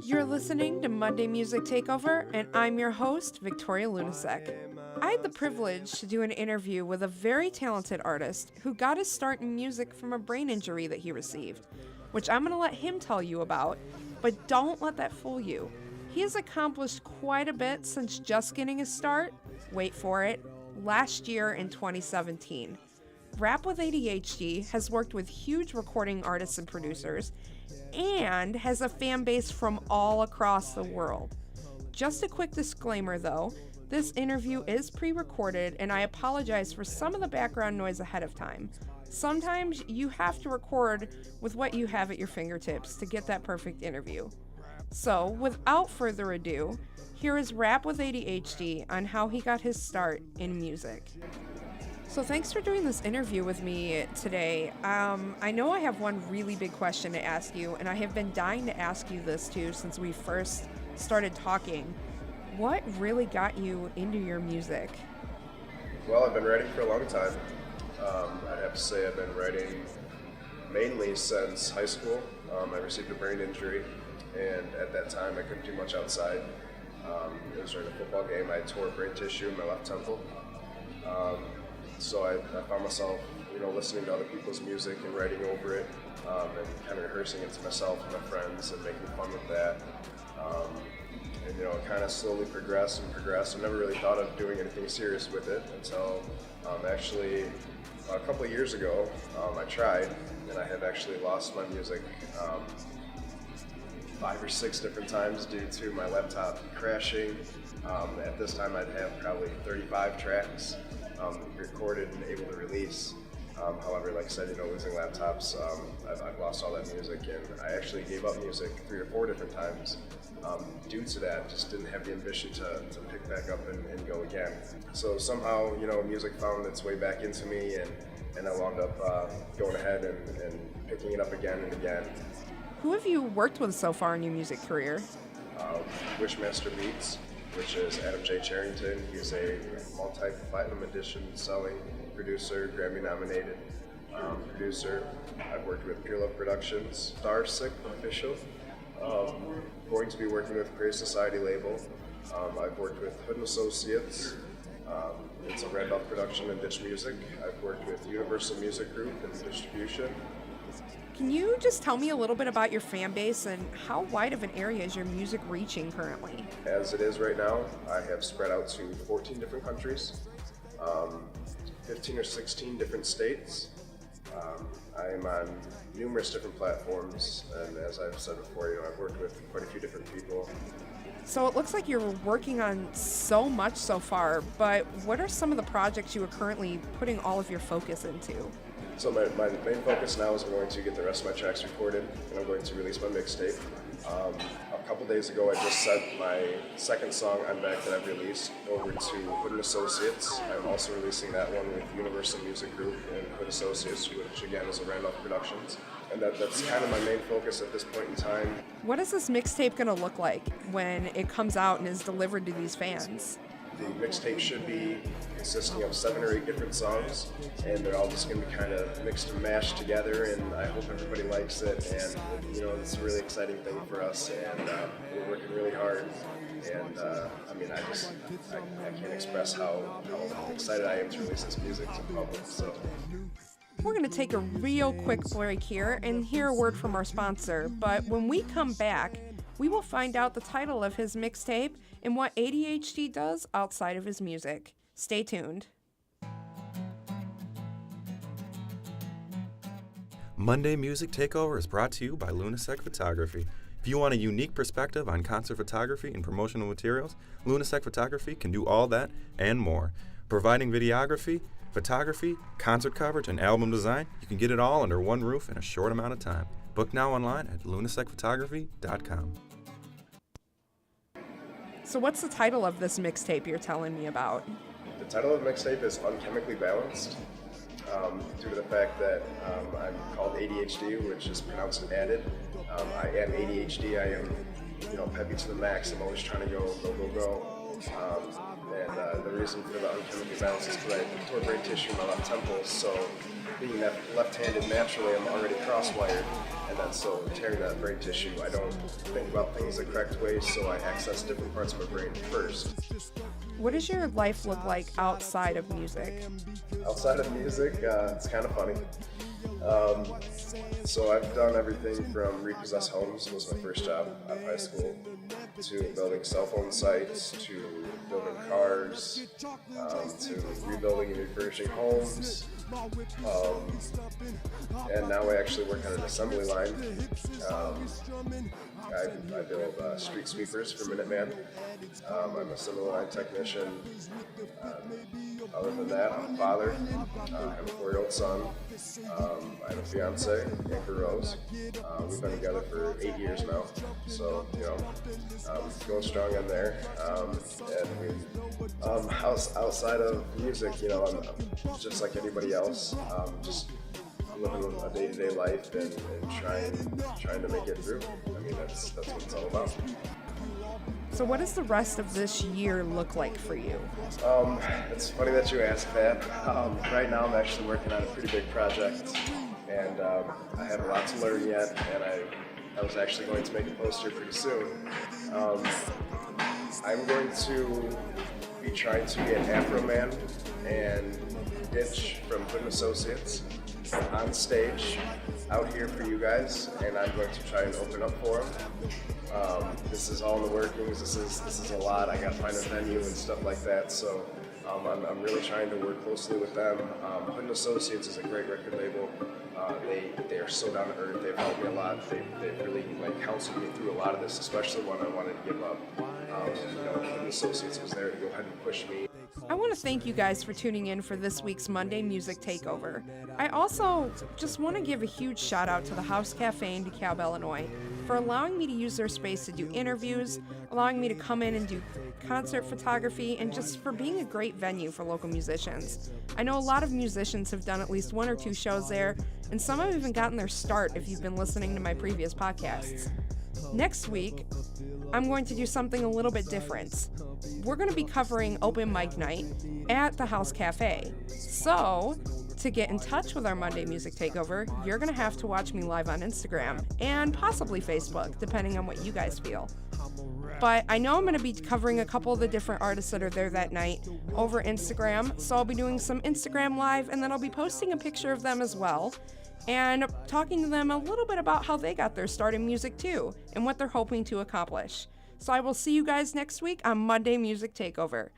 You're listening to Monday Music Takeover, and I'm your host, Victoria Lunasek. I had the privilege to do an interview with a very talented artist who got his start in music from a brain injury that he received, which I'm going to let him tell you about, but don't let that fool you. He has accomplished quite a bit since just getting his start, wait for it, last year in 2017. Rap with ADHD has worked with huge recording artists and producers, and has a fan base from all across the world. Just a quick disclaimer though, this interview is pre-recorded and I apologize for some of the background noise ahead of time. Sometimes you have to record with what you have at your fingertips to get that perfect interview. So without further ado, here is Rap with ADHD on how he got his start in music. So thanks for doing this interview with me today. I know I have one really big question to ask you, and I have been dying to ask you this too since we first started talking. What really got you into your music? Well, I've been writing for a long time. I'd have to say I've been writing mainly since high school. I received a brain injury, and at that time I couldn't do much outside. It was during a football game. I tore brain tissue in my left temple. So I found myself, listening to other people's music and writing over it, and kind of rehearsing it to myself and my friends and making fun with that. And it kind of slowly progressed. I never really thought of doing anything serious with it until actually a couple of years ago I tried, and I have actually lost my music 5 or 6 different times due to my laptop crashing. At this time I'd have probably 35 tracks recorded and able to release. However, like I said, losing laptops, I've lost all that music, and I actually gave up music 3 or 4 different times due to that. Just didn't have the ambition to pick back up and go again. So somehow, music found its way back into me, and I wound up going ahead and picking it up again and again. Who have you worked with so far in your music career? Wishmaster Beats, which is Adam J. Charrington. He's a multi-platinum edition selling producer, Grammy-nominated producer. I've worked with Pure Love Productions, Starsick Official. Going to be working with Praise Society label. I've worked with Hood & Associates. It's a Randolph production and Ditch Music. I've worked with Universal Music Group and distribution. Can you just tell me a little bit about your fan base and how wide of an area is your music reaching currently? As it is right now, I have spread out to 14 different countries, 15 or 16 different states. I am on numerous different platforms, and as I've said before, I've worked with quite a few different people. So it looks like you're working on so much so far, but what are some of the projects you are currently putting all of your focus into? So my main focus now is I'm going to get the rest of my tracks recorded, and I'm going to release my mixtape. A couple days ago, I just sent my second song, I'm Back, that I've released over to Hood & Associates. I'm also releasing that one with Universal Music Group and Hood Associates, which again is a Randolph Productions. And that's kind of my main focus at this point in time. What is this mixtape going to look like when it comes out and is delivered to these fans? The mixtape should be consisting of 7 or 8 different songs, and they're all just going to be kind of mixed and mashed together, and I hope everybody likes it, and it's a really exciting thing for us, and we're working really hard, and I can't express how excited I am to release this music to the public. So we're going to take a real quick break here and hear a word from our sponsor, but when we come back, we will find out the title of his mixtape and what ADHD does outside of his music. Stay tuned. Monday Music Takeover is brought to you by Lunasek Photography. If you want a unique perspective on concert photography and promotional materials, Lunasek Photography can do all that and more. Providing videography, photography, concert coverage, and album design, you can get it all under one roof in a short amount of time. Book now online at lunasekphotography.com. So what's the title of this mixtape you're telling me about? The title of the mixtape is Unchemically Balanced, due to the fact that I'm called ADHD, which is pronounced added. I am ADHD. I am, peppy to the max. I'm always trying to go. And the reason for the unchemical balance is because I tore brain tissue in my left temple, so being left-handed naturally, I'm already cross-wired, and then so tearing that brain tissue, I don't think about things the correct way, so I access different parts of my brain first. What does your life look like outside of music? Outside of music, it's kind of funny. So I've done everything from repossess homes, was my first job out of high school, to building cell phone sites, to building cars, to rebuilding and refurbishing homes. And now I actually work on an assembly line. I build street sweepers for Minuteman. I'm a assembly line technician. Other than that, I'm a father. I have a 4-year-old son. I have a fiance, Amber Rose. We've been together for 8 years now, so going strong in there. And outside of music, I'm just like anybody else. Just living a day-to-day life and trying to make it through. I mean, that's what it's all about. So what does the rest of this year look like for you? It's funny that you asked that. Right now I'm actually working on a pretty big project, and I have a lot to learn yet, and I was actually going to make a poster pretty soon. I'm going to be trying to be an Afro man and Ditch from Hood Associates on stage out here for you guys, and I'm going to try and open up for them. This is all in the workings. This is a lot. I got to find a venue and stuff like that. So I'm really trying to work closely with them. Hood Associates is a great record label. They are so down to earth. They've helped me a lot. They really counseled me through a lot of this, especially when I wanted to give up. Hood Associates was there to go ahead and push me. I want to thank you guys for tuning in for this week's Monday Music Takeover. I also just want to give a huge shout out to the House Cafe in DeKalb, Illinois, for allowing me to use their space to do interviews, allowing me to come in and do concert photography, and just for being a great venue for local musicians. I know a lot of musicians have done at least 1 or 2 shows there, and some have even gotten their start if you've been listening to my previous podcasts. Next week, I'm going to do something a little bit different. We're going to be covering open mic night at the House Cafe. So, to get in touch with our Monday Music Takeover, you're going to have to watch me live on Instagram and possibly Facebook, depending on what you guys feel. But I know I'm going to be covering a couple of the different artists that are there that night over Instagram, so I'll be doing some Instagram live, and then I'll be posting a picture of them as well, and talking to them a little bit about how they got their start in music too, and what they're hoping to accomplish. So I will see you guys next week on Monday Music Takeover.